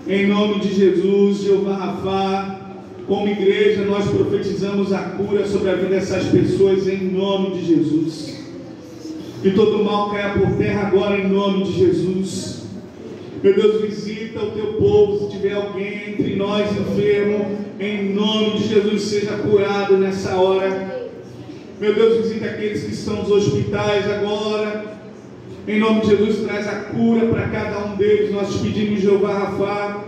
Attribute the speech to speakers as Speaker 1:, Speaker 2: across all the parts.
Speaker 1: Em nome de Jesus, Jeová Rafá, como igreja nós profetizamos a cura sobre a vida dessas pessoas em nome de Jesus. Que todo mal caia por terra agora em nome de Jesus. Meu Deus, visita o teu povo. Se tiver alguém entre nós enfermo, em nome de Jesus seja curado nessa hora. Meu Deus, visita aqueles que estão nos hospitais agora. Em nome de Jesus, traz a cura para cada um deles. Nós te pedimos, Jeová Rafá.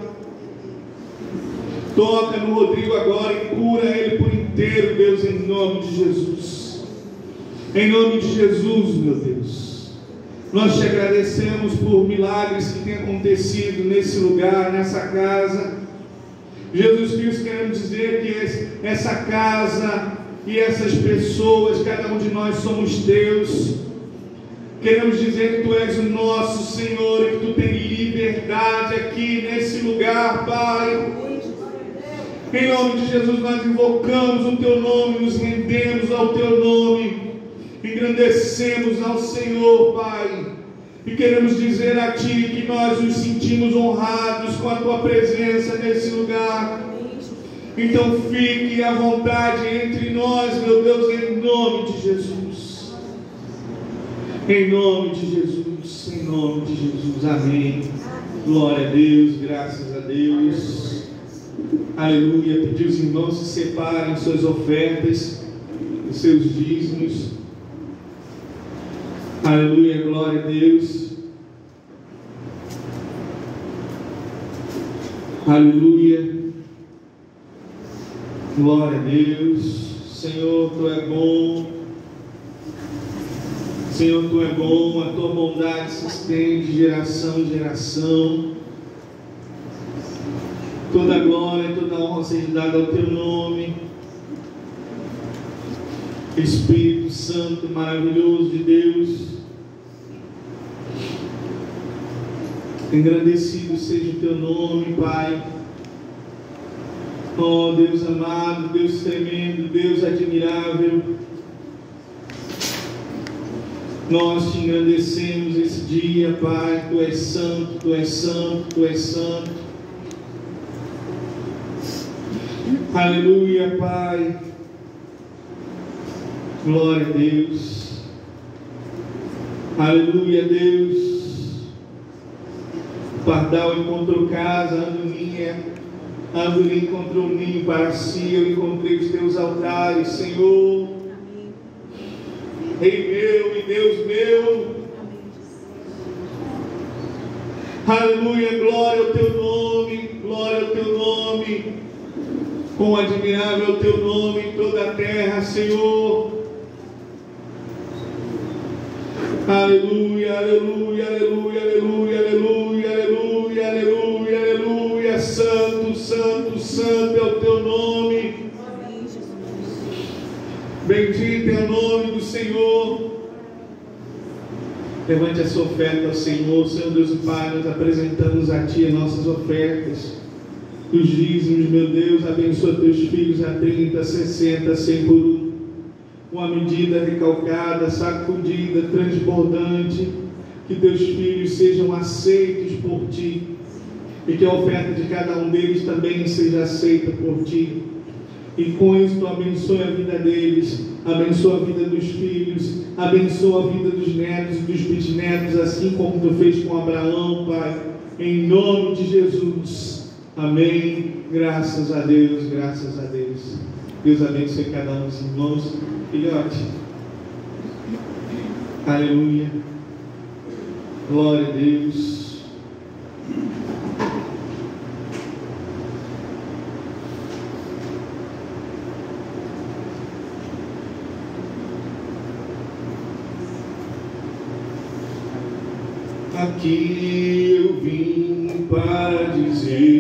Speaker 1: Toca no Rodrigo agora e cura ele por inteiro, Deus, em nome de Jesus. Em nome de Jesus, meu Deus. Nós te agradecemos por milagres que têm acontecido nesse lugar, nessa casa. Jesus Cristo, queremos dizer que essa casa e essas pessoas, cada um de nós somos teus. Queremos dizer que tu és o nosso Senhor e que tu tens liberdade aqui nesse lugar, Pai. Em nome de Jesus nós invocamos o teu nome, nos rendemos ao teu nome, engrandecemos ao Senhor, Pai. E queremos dizer a ti que nós nos sentimos honrados com a tua presença nesse lugar. Então fique à vontade entre nós, meu Deus, em nome de Jesus. Em nome de Jesus, em nome de Jesus, amém. Glória a Deus, graças a Deus. Aleluia. Pedir os irmãos se separem suas ofertas, os seus dízimos. Aleluia, glória a Deus. Aleluia. Glória a Deus. Senhor, tu é bom. Senhor, tu é bom, a tua bondade se estende de geração em geração. Toda a glória e toda a honra seja dada ao teu nome. Espírito Santo maravilhoso de Deus, engrandecido seja o teu nome, Pai. Oh Deus amado, Deus tremendo, Deus admirável, nós te engrandecemos esse dia, Pai. Tu és santo, tu és santo, tu és santo. Aleluia, Pai. Glória a Deus. Aleluia, Deus. O pardal encontrou casa, a andorinha encontrou um ninho para si. Eu encontrei os teus altares, Senhor. Rei meu e Deus meu. Aleluia, glória ao teu nome, glória ao teu nome. Quão admirável é o teu nome em toda a terra, Senhor. Aleluia, aleluia, aleluia, aleluia, aleluia, aleluia, aleluia, aleluia. Santo, santo, santo é o teu nome. Bendito é o nome do Senhor. Levante a sua oferta ao Senhor. Senhor Deus e Pai, nós apresentamos a Ti as nossas ofertas, os dízimos, meu Deus. Abençoa teus filhos a 30, 60, 100 por um. Uma medida recalcada, sacudida, transbordante. Que teus filhos sejam aceitos por Ti e que a oferta de cada um deles também seja aceita por Ti. E com isso tu abençoa a vida deles, abençoa a vida dos filhos, abençoa a vida dos netos e dos bisnetos, assim como tu fez com Abraão, Pai, em nome de Jesus. Amém. Graças a Deus, graças a Deus. Deus abençoe cada um dos irmãos. Filhote. Aleluia. Glória a Deus. Aqui eu vim para dizer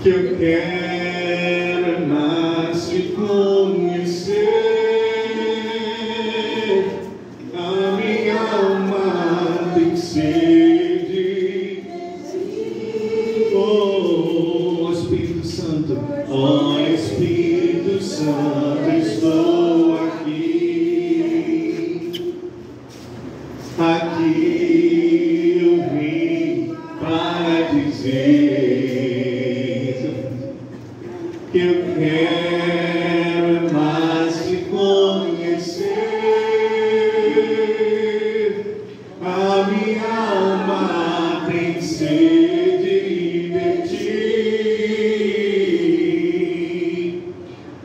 Speaker 1: que eu quero mais te conhecer. A minha alma tem sede. Oh, Espírito Santo, oh Espírito Santo, estou aqui. Aqui eu vim que eu quero mais te conhecer. A minha alma tem sede de ti.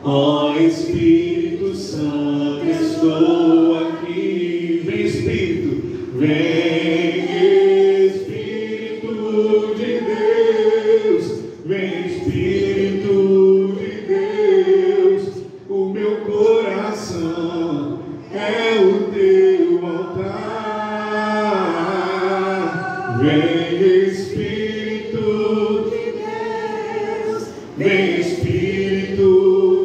Speaker 1: Ó Espírito Santo, estou aqui. Vem, Espírito, vem, Espírito de Deus, vem, Espírito de Deus. O meu coração é o teu altar. Vem, Espírito de Deus, vem, Espírito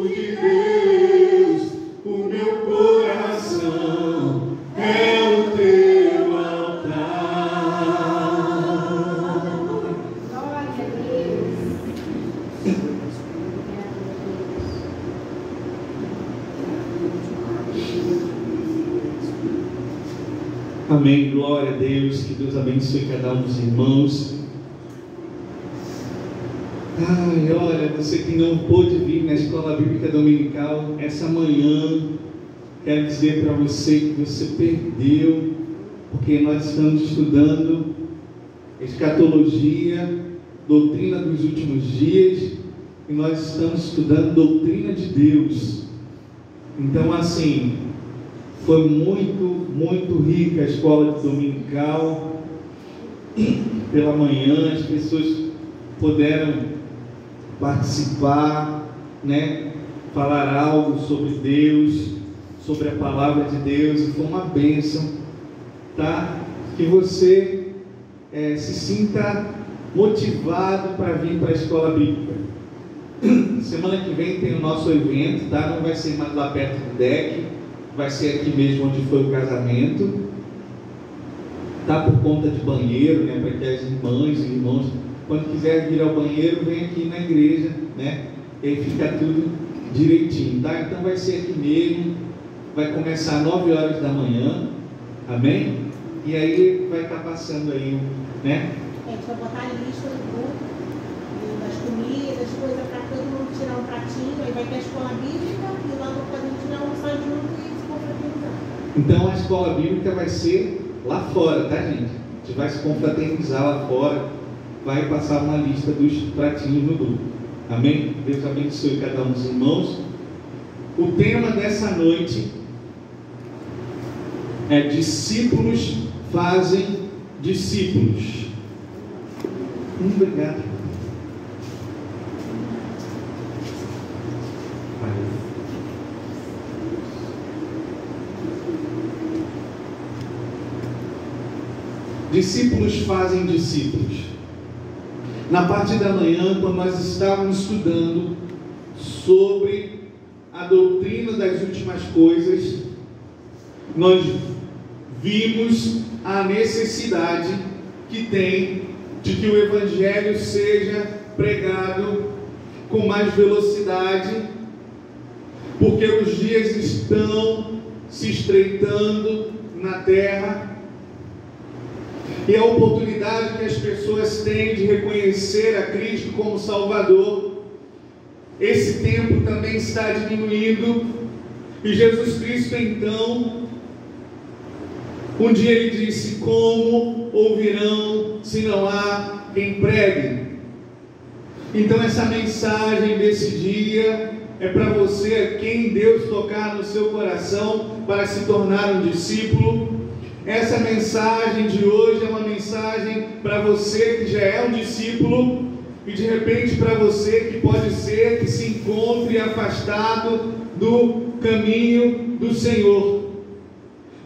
Speaker 1: de Deus. O meu coração é o teu altar.
Speaker 2: Glória a Deus.
Speaker 1: Amém, glória a Deus, que Deus abençoe cada um dos irmãos. Ai, olha, você que não pôde vir na escola bíblica dominical essa manhã, quero dizer para você que você perdeu, porque nós estamos estudando escatologia, doutrina dos últimos dias, e nós estamos estudando doutrina de Deus. Então, assim, foi muito rica a escola dominical. Pela manhã as pessoas puderam participar, né? Falar algo sobre Deus, sobre a palavra de Deus, e foi uma bênção, tá? Que você se sinta motivado para vir para a escola bíblica. Semana que vem tem o nosso evento, tá? Não vai ser mais lá perto do deck, vai ser aqui mesmo onde foi o casamento, tá? Por conta de banheiro, né? Para que as irmãs e irmãos, quando quiser vir ao banheiro, vem aqui na igreja, né? E aí fica tudo direitinho, tá? Então vai ser aqui mesmo, vai começar às 9 horas da manhã, amém? E aí vai estar passando aí, né?
Speaker 2: A gente vai botar a lista do grupo, das comidas, coisas para todo mundo tirar um pratinho, aí vai ter a escola bíblica e lá vou poder tirar um almoçar junto e se confraternizar.
Speaker 1: Então a escola bíblica vai ser lá fora, tá, gente? A gente vai se confraternizar lá fora, vai passar uma lista dos pratinhos no grupo, amém? Deus abençoe cada um dos irmãos. O tema dessa noite é: discípulos fazem discípulos. Obrigado. Discípulos fazem discípulos. Na parte da manhã, quando nós estávamos estudando sobre a doutrina das últimas coisas, nós vimos a necessidade que tem de que o Evangelho seja pregado com mais velocidade, porque os dias estão se estreitando na terra, e a oportunidade que as pessoas têm de reconhecer a Cristo como Salvador, esse tempo também está diminuindo. E Jesus Cristo, então, um dia ele disse: como ouvirão se não há quem pregue? Então essa mensagem desse dia é para você, quem Deus tocar no seu coração para se tornar um discípulo. Essa mensagem de hoje é uma mensagem para você que já é um discípulo, e de repente para você que pode ser que se encontre afastado do caminho do Senhor.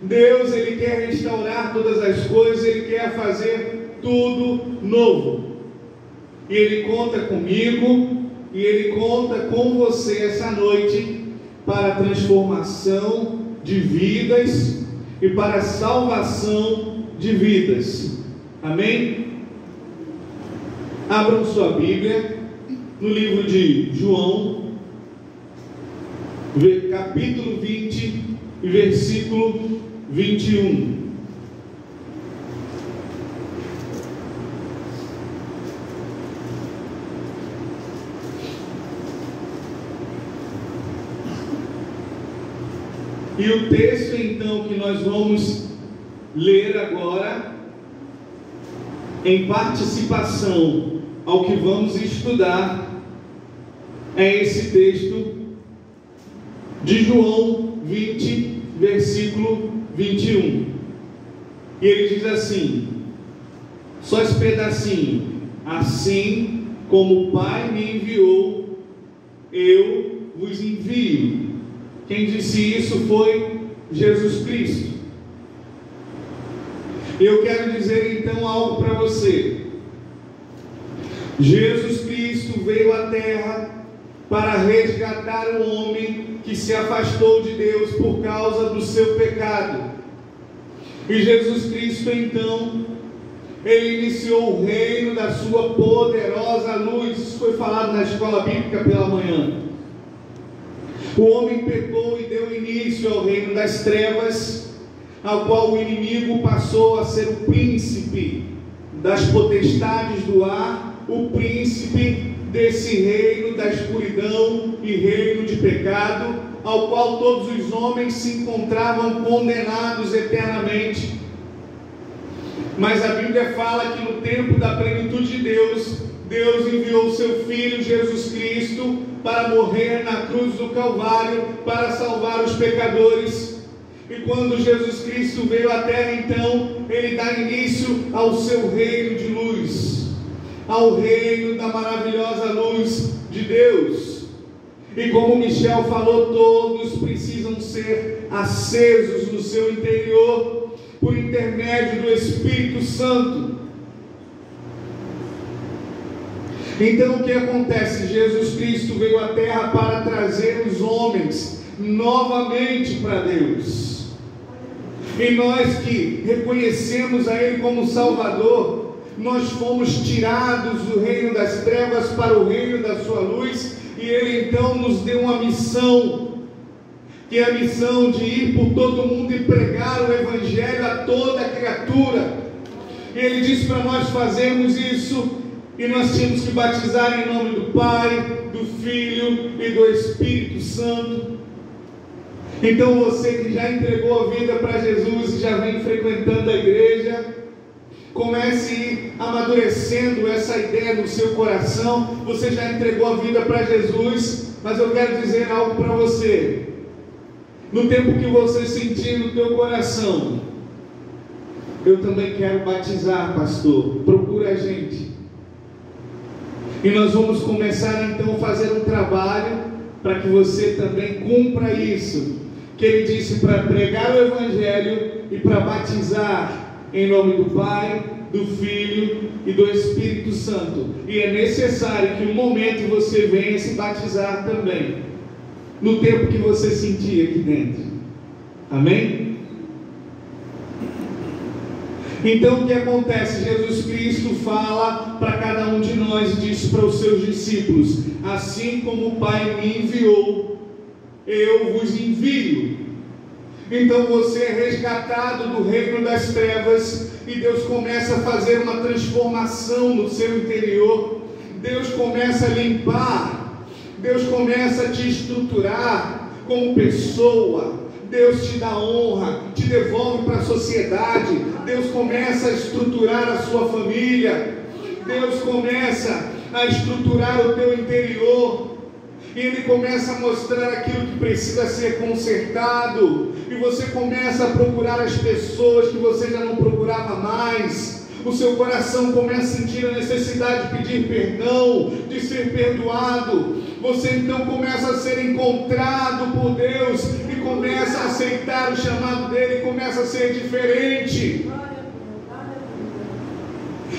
Speaker 1: Deus, Ele quer restaurar todas as coisas, Ele quer fazer tudo novo, e Ele conta comigo, e Ele conta com você essa noite para a transformação de vidas e para a salvação de vidas. Amém? Abram sua Bíblia no livro de João, capítulo 20 e versículo 21. E o texto então que nós vamos ler agora, em participação ao que vamos estudar, é esse texto de João 20, versículo 21. E ele diz assim, só esse pedacinho: assim como o Pai me enviou, eu vos envio. Quem disse isso foi Jesus Cristo. Eu quero dizer então algo para você. Jesus Cristo veio à terra para resgatar o homem que se afastou de Deus por causa do seu pecado. E Jesus Cristo então, ele iniciou o reino da sua poderosa luz. Isso foi falado na escola bíblica pela manhã. O homem pecou e deu início ao reino das trevas, ao qual o inimigo passou a ser o príncipe das potestades do ar, o príncipe desse reino da escuridão e reino de pecado, ao qual todos os homens se encontravam condenados eternamente. Mas a Bíblia fala que no tempo da plenitude de Deus, Deus enviou o seu Filho Jesus Cristo para morrer na cruz do Calvário, para salvar os pecadores. E quando Jesus Cristo veio à terra, então, ele dá início ao seu reino de luz, ao reino da maravilhosa luz de Deus. E como Michel falou, todos precisam ser acesos no seu interior, por intermédio do Espírito Santo. Então o que acontece? Jesus Cristo veio à terra para trazer os homens novamente para Deus. E nós que reconhecemos a Ele como Salvador, nós fomos tirados do reino das trevas para o reino da sua luz, e Ele então nos deu uma missão, que é a missão de ir por todo mundo e pregar o Evangelho a toda criatura. E Ele disse para nós fazermos isso, e nós tínhamos que batizar em nome do Pai, do Filho e do Espírito Santo. Então você que já entregou a vida para Jesus e já vem frequentando a igreja, comece a ir amadurecendo essa ideia no seu coração. Você já entregou a vida para Jesus, mas eu quero dizer algo para você. No tempo que você sentir no teu coração, eu também quero batizar, pastor, procura a gente. E nós vamos começar então a fazer um trabalho para que você também cumpra isso, que ele disse, para pregar o Evangelho e para batizar em nome do Pai, do Filho e do Espírito Santo. E é necessário que um momento você venha se batizar também, no tempo que você sentir aqui dentro. Amém? Então o que acontece? Jesus Cristo fala para cada um de nós e diz para os seus discípulos: assim como o Pai me enviou, eu vos envio. Então você é resgatado do reino das trevas e Deus começa a fazer uma transformação no seu interior. Deus começa a limpar, Deus começa a te estruturar como pessoa. Deus te dá honra, te devolve para a sociedade. Deus começa a estruturar a sua família. Deus começa a estruturar o teu interior. E Ele começa a mostrar aquilo que precisa ser consertado. E você começa a procurar as pessoas que você já não procurava mais. O seu coração começa a sentir a necessidade de pedir perdão, de ser perdoado. Você então começa a ser encontrado por Deus e começa a aceitar o chamado dEle, começa a ser diferente.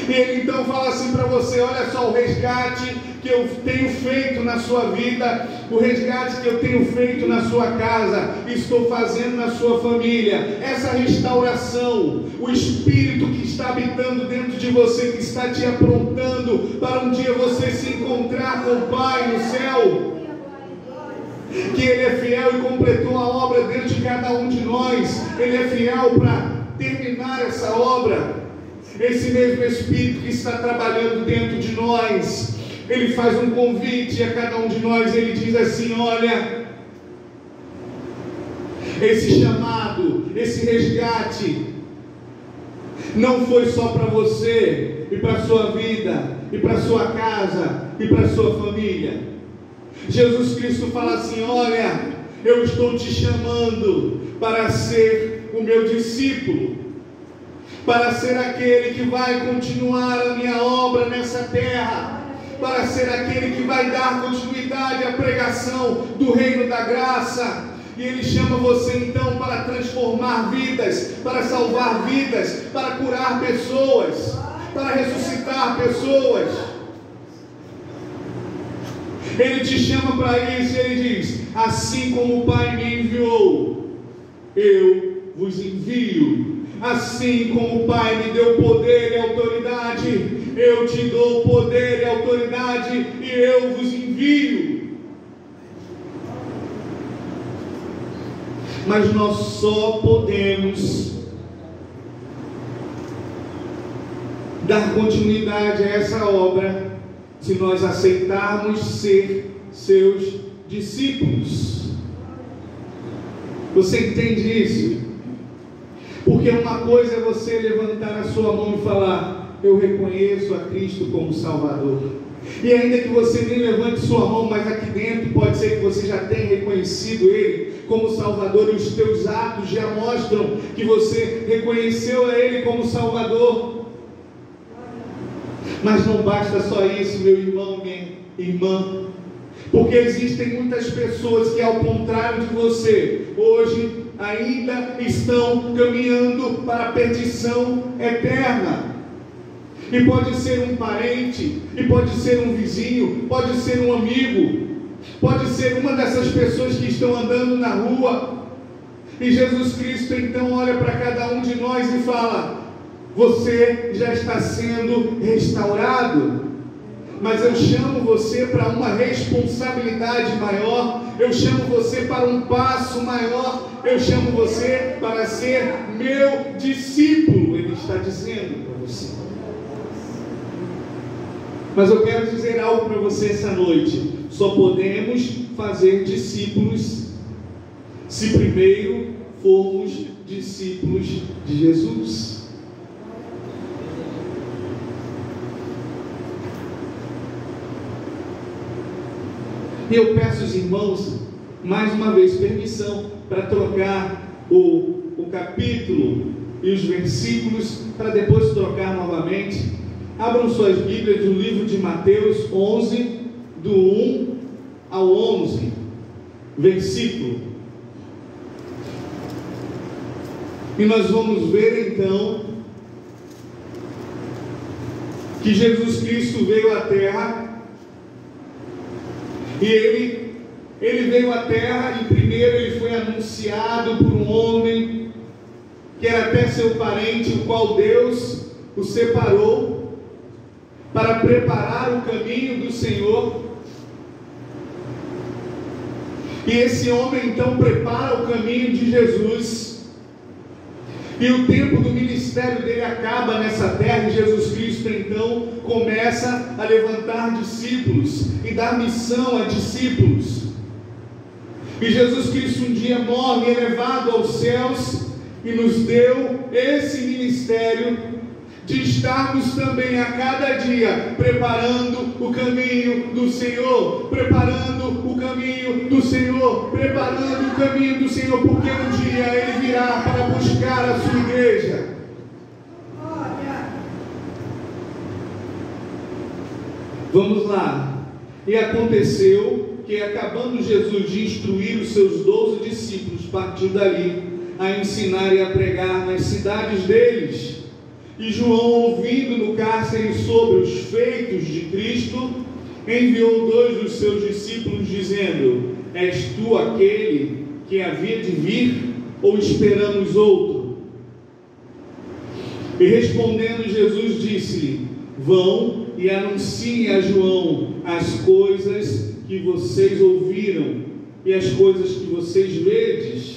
Speaker 1: E Ele então fala assim para você: olha só o resgate que eu tenho feito na sua vida, o resgate que eu tenho feito na sua casa, estou fazendo na sua família. Essa restauração, o Espírito que está habitando dentro de você, que está te aprontando para um dia você se encontrar com o Pai no céu, que Ele é fiel e completou a obra dentro de cada um de nós. Ele é fiel para terminar essa obra. Esse mesmo Espírito que está trabalhando dentro de nós, Ele faz um convite a cada um de nós. Ele diz assim: olha, Esse chamado, esse resgate, não foi só para você e para a sua vida, e para a sua casa, e para a sua família. Jesus Cristo fala assim: olha, eu estou te chamando para ser o meu discípulo, para ser aquele que vai continuar a minha obra nessa terra, para ser aquele que vai dar continuidade à pregação do reino da graça. E Ele chama você então para transformar vidas, para salvar vidas, para curar pessoas, para ressuscitar pessoas. Ele te chama para isso e Ele diz: assim como o Pai me enviou, eu vos envio. Assim como o Pai me deu poder e autoridade, eu te dou poder e autoridade e eu vos envio. Mas nós só podemos dar continuidade a essa obra se nós aceitarmos ser seus discípulos. Você entende isso? Porque uma coisa é você levantar a sua mão e falar: eu reconheço a Cristo como Salvador. E ainda que você nem levante sua mão, mas aqui dentro pode ser que você já tenha reconhecido Ele como Salvador, e os teus atos já mostram que você reconheceu a Ele como Salvador. Mas não basta só isso, meu irmão, minha irmã, porque existem muitas pessoas que, ao contrário de você, hoje ainda estão caminhando para a perdição eterna. E pode ser um parente, e pode ser um vizinho, pode ser um amigo, pode ser uma dessas pessoas que estão andando na rua. E Jesus Cristo então olha para cada um de nós e fala: você já está sendo restaurado, mas eu chamo você para uma responsabilidade maior, eu chamo você para um passo maior, eu chamo você para ser meu discípulo. Ele está dizendo para você. Mas eu quero dizer algo para você essa noite: só podemos fazer discípulos se primeiro formos discípulos de Jesus. E eu peço aos irmãos, mais uma vez, permissão para trocar o capítulo e os versículos, para depois trocar novamente. Abram suas Bíblias no livro de Mateus 11, do 1 ao 11, versículo. E nós vamos ver então que Jesus Cristo veio à terra. E ele veio à terra, e primeiro ele foi anunciado por um homem que era até seu parente, o qual Deus o separou para preparar o caminho do Senhor. E esse homem então prepara o caminho de Jesus. E o tempo do ministério dele acaba nessa terra, e Jesus Cristo então começa a levantar discípulos e dar missão a discípulos. E Jesus Cristo um dia morre, elevado aos céus, e nos deu esse ministério de estarmos também a cada dia preparando o caminho do Senhor, preparando o caminho do Senhor, preparando o caminho do Senhor, porque um dia Ele virá para buscar a sua igreja. Vamos lá. E aconteceu que, acabando Jesus de instruir os seus 12 discípulos, partiu dali a ensinar e a pregar nas cidades deles. E João, ouvindo no cárcere sobre os feitos de Cristo, enviou 2 dos seus discípulos, dizendo: és tu aquele que havia de vir, ou esperamos outro? E respondendo Jesus, disse-lhe: vão e anunciem a João as coisas que vocês ouviram e as coisas que vocês vedes.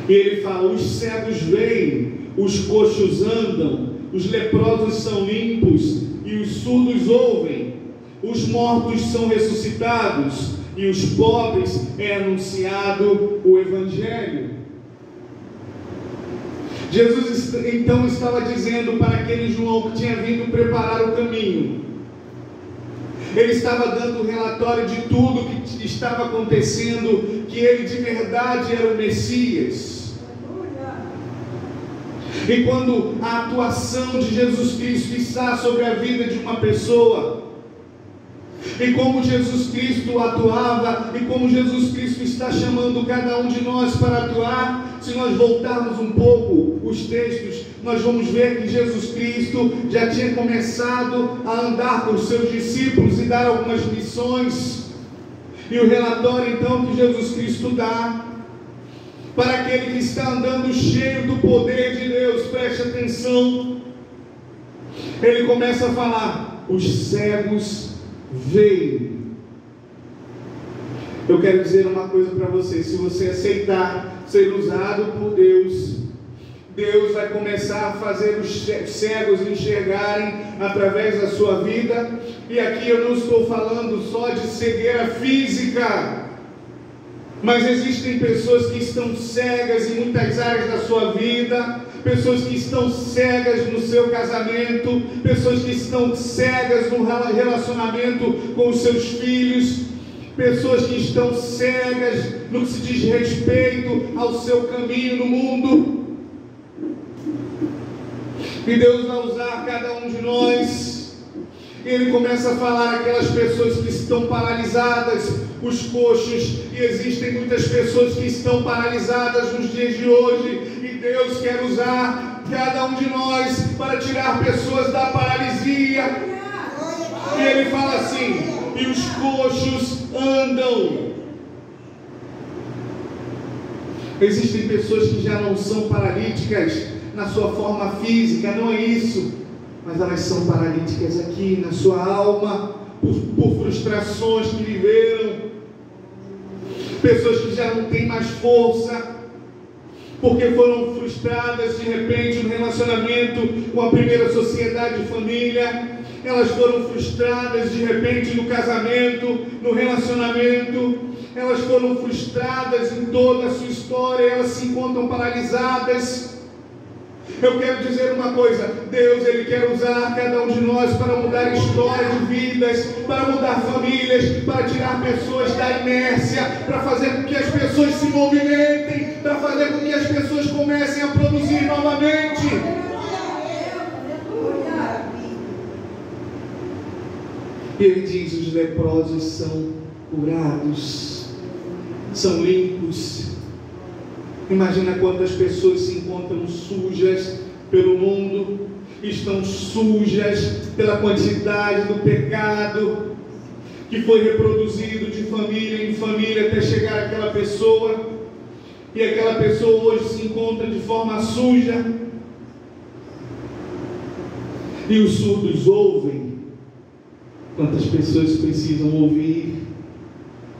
Speaker 1: E ele fala: os cegos veem, os coxos andam, os leprosos são limpos e os surdos ouvem, os mortos são ressuscitados, e os pobres é anunciado o Evangelho. Jesus então estava dizendo para aquele João que tinha vindo preparar o caminho. Ele estava dando um relatório de tudo que estava acontecendo, que ele de verdade era o Messias. E quando a atuação de Jesus Cristo está sobre a vida de uma pessoa, e como Jesus Cristo atuava, e como Jesus Cristo está chamando cada um de nós para atuar, se nós voltarmos um pouco os textos, nós vamos ver que Jesus Cristo já tinha começado a andar com os seus discípulos e dar algumas lições. E o relatório então que Jesus Cristo dá para aquele que está andando cheio do poder de Deus, preste atenção, ele começa a falar: os cegos veem. Eu quero dizer uma coisa para você: se você aceitar ser usado por Deus, Deus vai começar a fazer os cegos enxergarem através da sua vida. E aqui eu não estou falando só de cegueira física, mas existem pessoas que estão cegas em muitas áreas da sua vida, pessoas que estão cegas no seu casamento, pessoas que estão cegas no relacionamento com os seus filhos, pessoas que estão cegas no que se diz respeito ao seu caminho no mundo. E Deus vai usar cada um de nós. Ele começa a falar aquelas pessoas que estão paralisadas, os coxos, e existem muitas pessoas que estão paralisadas nos dias de hoje, e Deus quer usar cada um de nós para tirar pessoas da paralisia. E Ele fala assim: e os coxos andam. Existem pessoas que já não são paralíticas na sua forma física, não é isso, mas elas são paralíticas aqui na sua alma, por frustrações que viveram, pessoas que já não têm mais força, porque foram frustradas de repente no relacionamento com a primeira sociedade de família, elas foram frustradas de repente no casamento, no relacionamento, elas foram frustradas em toda a sua história, elas se encontram paralisadas. Eu quero dizer uma coisa: Deus, Ele quer usar cada um de nós para mudar histórias de vidas, para mudar famílias, para tirar pessoas da inércia, para fazer com que as pessoas se movimentem, para fazer com que as pessoas comecem a produzir novamente. E Ele diz: os leprosos são curados, são limpos. Imagina quantas pessoas se encontram sujas pelo mundo, estão sujas pela quantidade do pecado que foi reproduzido de família em família até chegar àquela pessoa, e aquela pessoa hoje se encontra de forma suja. E os surdos ouvem. Quantas pessoas precisam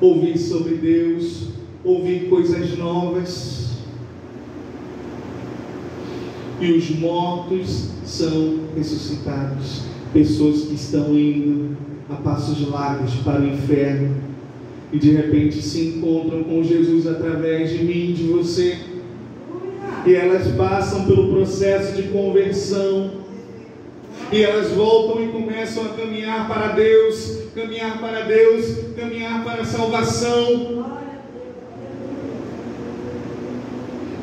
Speaker 1: ouvir sobre Deus, ouvir coisas novas. E os mortos são ressuscitados. Pessoas que estão indo a passos largos para o inferno e de repente se encontram com Jesus através de mim e de você. E elas passam pelo processo de conversão. E elas voltam e começam a caminhar para Deus, caminhar para Deus, caminhar para a salvação.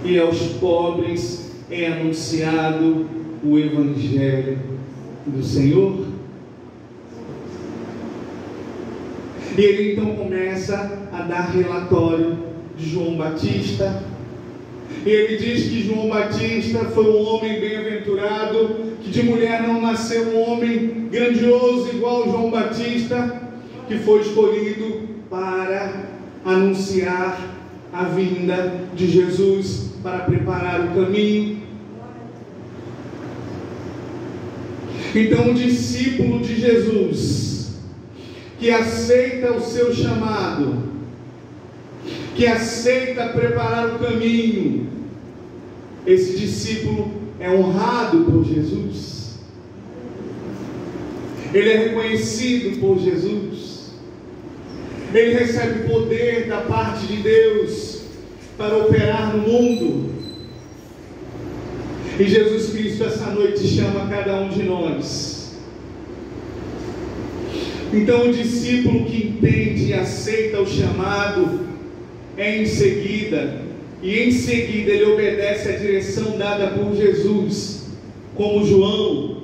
Speaker 1: E aos pobres é anunciado o Evangelho do Senhor. E ele então começa a dar relatório de João Batista. E ele diz que João Batista foi um homem bem-aventurado, que de mulher não nasceu um homem grandioso igual João Batista, que foi escolhido para anunciar a vinda de Jesus, para preparar o caminho. Então, o discípulo de Jesus, que aceita o seu chamado, que aceita preparar o caminho, esse discípulo é honrado por Jesus, ele é reconhecido por Jesus, Ele recebe poder da parte de Deus para operar no mundo. E Jesus Cristo essa noite chama cada um de nós. Então o discípulo que entende e aceita o chamado é em seguida ele obedece à direção dada por Jesus, como João.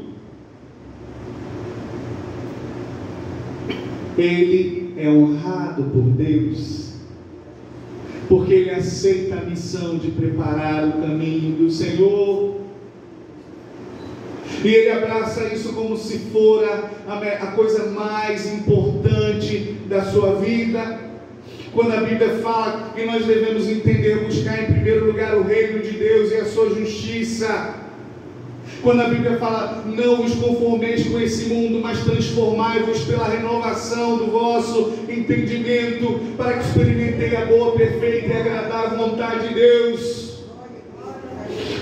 Speaker 1: Ele é honrado por Deus, porque ele aceita a missão de preparar o caminho do Senhor, e ele abraça isso como se fora a coisa mais importante da sua vida. Quando a Bíblia fala que nós devemos entender, buscar em primeiro lugar o reino de Deus e a sua justiça. Quando a Bíblia fala, não vos conformeis com esse mundo, mas transformai-vos pela renovação do vosso entendimento, para que experimentei a boa, perfeita e agradável vontade de Deus.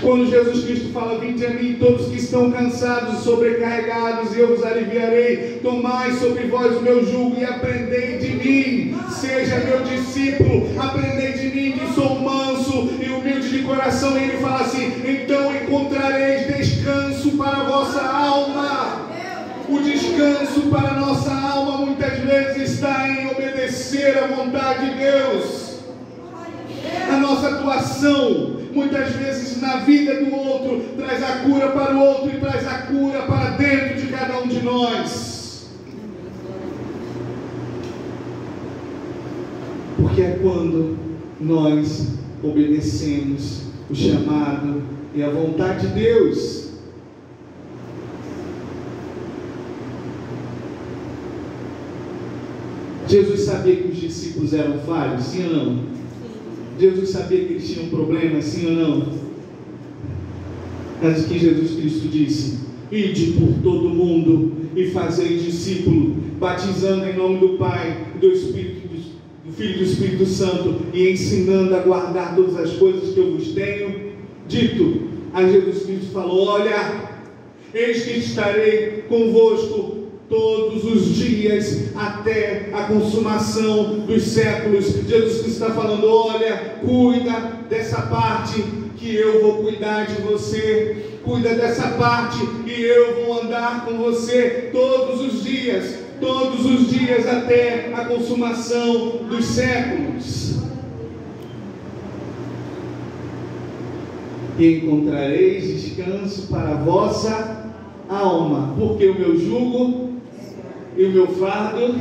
Speaker 1: Quando Jesus Cristo fala, vinde a mim todos que estão cansados e sobrecarregados, e eu vos aliviarei, tomai sobre vós o meu jugo e aprendei de mim, seja meu discípulo, aprendei de mim que sou manso e humilde de coração. E ele fala assim, então encontrareis descanso para a vossa alma. O descanso para a nossa alma muitas vezes está em obedecer à vontade de Deus. A nossa atuação muitas vezes na vida do outro traz a cura para o outro e traz a cura para dentro de cada um de nós. Porque é quando nós obedecemos o chamado e a vontade de Deus. Jesus sabia que os discípulos eram falhos, sim ou não? Jesus sabia que eles tinham problemas, sim ou não? Mas o que Jesus Cristo disse? Ide por todo o mundo e fazei discípulo, batizando em nome do Pai, do Espírito, do Filho e do Espírito Santo, e ensinando a guardar todas as coisas que eu vos tenho dito. Aí Jesus Cristo falou, olha, eis que estarei convosco todos os dias até a consumação dos séculos. Jesus Cristo está falando, olha, cuida dessa parte que eu vou cuidar de você, cuida dessa parte e eu vou andar com você todos os dias até a consumação dos séculos. E encontrareis descanso para a vossa alma, porque o meu jugo e o meu fardo.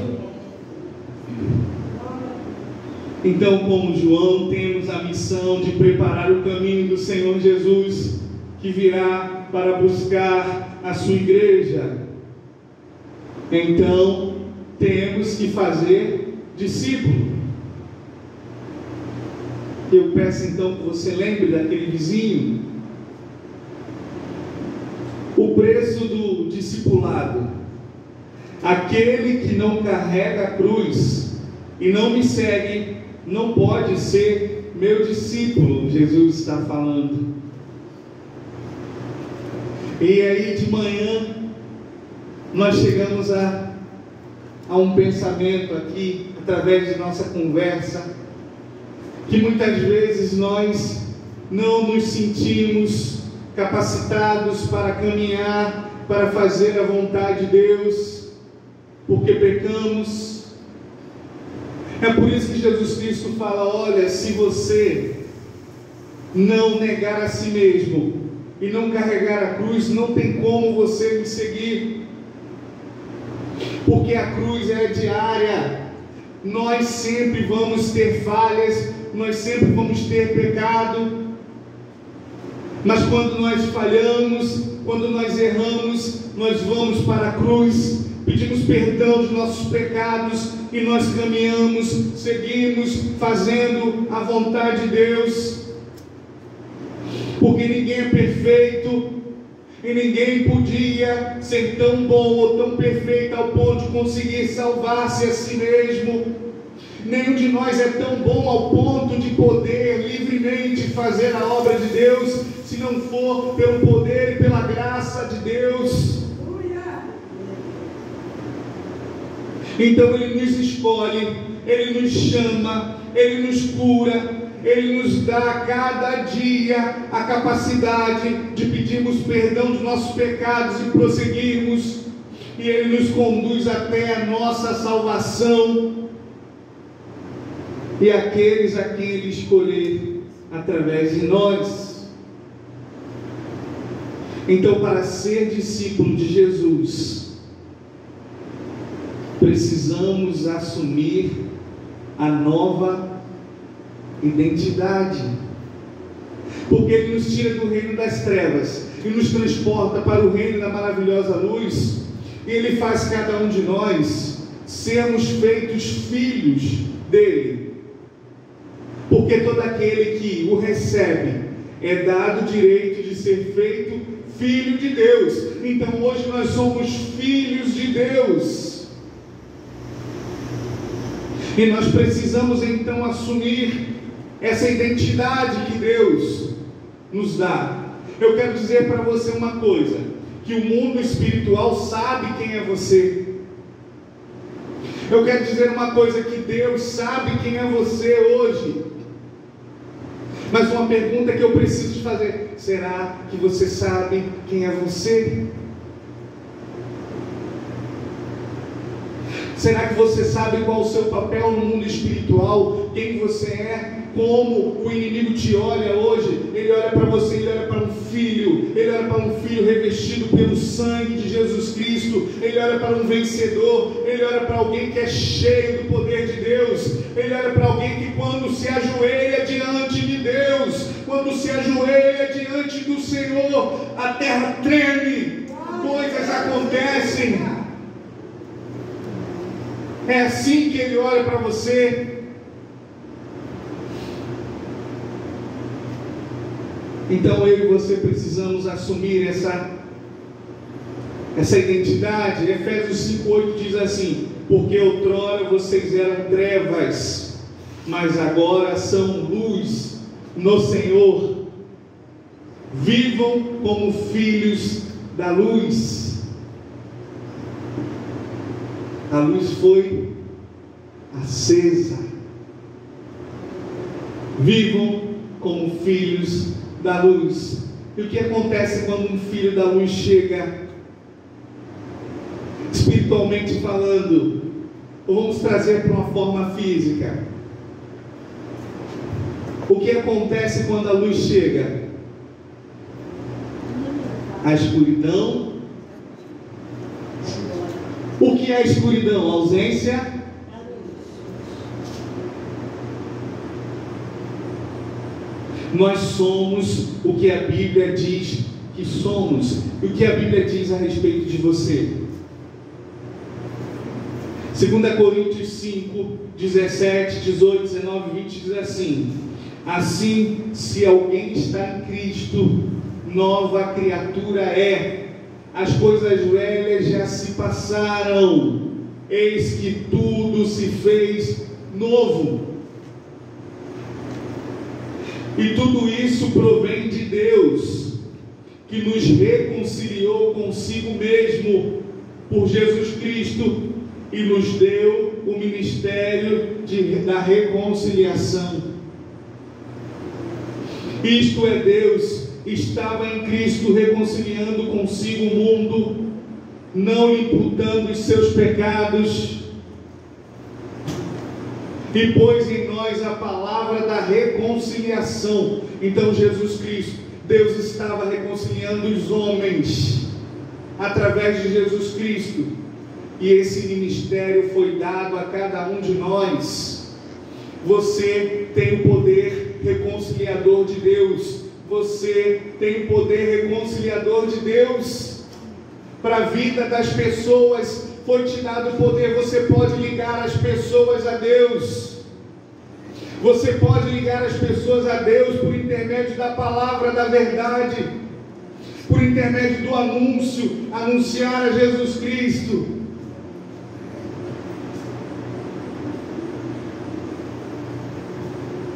Speaker 1: Então, como João, temos a missão de preparar o caminho do Senhor Jesus, que virá para buscar a sua igreja. Então, temos que fazer discípulo. Eu peço então que você lembre daquele vizinho. O preço do discipulado. Aquele que não carrega a cruz e não me segue, não pode ser meu discípulo, Jesus está falando. E aí de manhã, nós chegamos a um pensamento aqui, através de nossa conversa, que muitas vezes nós não nos sentimos capacitados para caminhar, para fazer a vontade de Deus, porque pecamos. É por isso que Jesus Cristo fala, olha, se você não negar a si mesmo e não carregar a cruz, não tem como você me seguir, porque a cruz é diária. Nós sempre vamos ter falhas, nós sempre vamos ter pecado, mas quando nós falhamos, quando nós erramos, nós vamos para a cruz, pedimos perdão dos nossos pecados e nós caminhamos, seguimos fazendo a vontade de Deus, porque ninguém é perfeito e ninguém podia ser tão bom ou tão perfeito ao ponto de conseguir salvar-se a si mesmo. Nenhum de nós é tão bom ao ponto de poder livremente fazer a obra de Deus, se não for pelo poder e pela graça de Deus. Então Ele nos escolhe, Ele nos chama, Ele nos cura, Ele nos dá a cada dia a capacidade de pedirmos perdão dos nossos pecados e prosseguirmos, e Ele nos conduz até a nossa salvação e aqueles a quem Ele escolher através de nós. Então, para ser discípulo de Jesus, precisamos assumir a nova identidade, porque Ele nos tira do reino das trevas e nos transporta para o reino da maravilhosa luz, e Ele faz cada um de nós sermos feitos filhos dEle, porque todo aquele que o recebe é dado o direito de ser feito filho de Deus. Então hoje nós somos filhos de Deus, e nós precisamos então assumir essa identidade que Deus nos dá. Eu quero dizer para você uma coisa, que o mundo espiritual sabe quem é você. Eu quero dizer uma coisa, que Deus sabe quem é você hoje. Mas uma pergunta que eu preciso te fazer: será que você sabe quem é você? Será que você sabe qual o seu papel no mundo espiritual? Quem você é? Como o inimigo te olha hoje? Ele olha para você, ele olha para um filho, ele olha para um filho revestido pelo sangue de Jesus Cristo, ele olha para um vencedor, ele olha para alguém que é cheio do poder de Deus, ele olha para alguém que quando se ajoelha diante de Deus, quando se ajoelha diante do Senhor, a terra treme, coisas acontecem. É assim que ele olha para você. Então eu e você precisamos assumir essa identidade. Efésios 5,8 diz assim: porque outrora vocês eram trevas, mas agora são luz no Senhor. Vivam como filhos da luz. A luz foi acesa. Vivam como filhos da luz. E o que acontece quando um filho da luz chega? Espiritualmente falando, ou vamos trazer para uma forma física, o que acontece quando a luz chega? A escuridão. O que é a escuridão? A ausência. Nós somos o que a Bíblia diz que somos. E o que a Bíblia diz a respeito de você? 2 Coríntios 5, 17, 18, 19 e 20 diz assim: assim, se alguém está em Cristo, nova criatura é. As coisas velhas já se passaram, eis que tudo se fez novo. E tudo isso provém de Deus, que nos reconciliou consigo mesmo por Jesus Cristo e nos deu o ministério da reconciliação. Isto é, Deus estava em Cristo reconciliando consigo o mundo, não lhe imputando os seus pecados, e pôs em nós a palavra da reconciliação. Então Jesus Cristo, Deus estava reconciliando os homens através de Jesus Cristo, e esse ministério foi dado a cada um de nós. Você tem o poder reconciliador de Deus. Você tem o poder reconciliador de Deus para a vida das pessoas. Foi te dado o poder. Você pode ligar as pessoas a Deus. Você pode ligar as pessoas a Deus por intermédio da palavra da verdade, por intermédio do anúncio, anunciar a Jesus Cristo.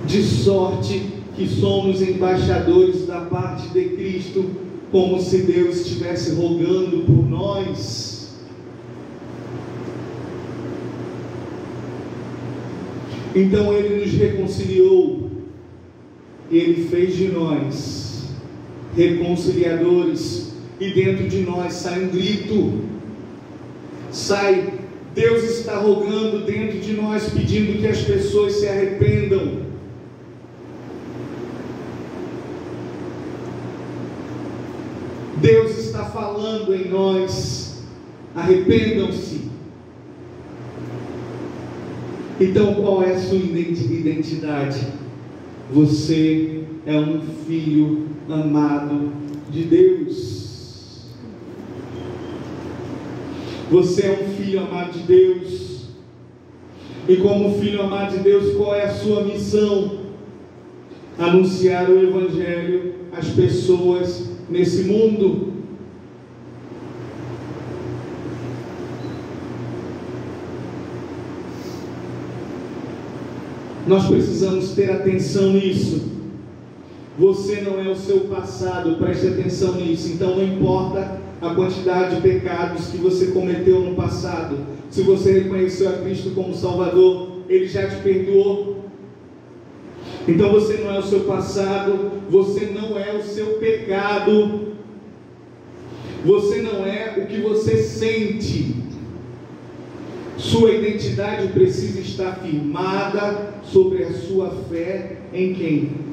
Speaker 1: De sorte que somos embaixadores da parte de Cristo, como se Deus estivesse rogando por nós. Então Ele nos reconciliou, Ele fez de nós reconciliadores, e dentro de nós sai um grito, Deus está rogando dentro de nós, pedindo que as pessoas se arrependam. Deus está falando em nós, arrependam-se. Então, qual é a sua identidade? Você é um filho amado de Deus. Você é um filho amado de Deus. E como filho amado de Deus, qual é a sua missão? Anunciar o Evangelho às pessoas nesse mundo. Nós precisamos ter atenção nisso. Você não é o seu passado, preste atenção nisso. Então não importa a quantidade de pecados que você cometeu no passado, se você reconheceu a Cristo como Salvador, Ele já te perdoou. Então você não é o seu passado, você não é o seu pecado, você não é o que você sente. Sua identidade precisa estar firmada sobre a sua fé em quem?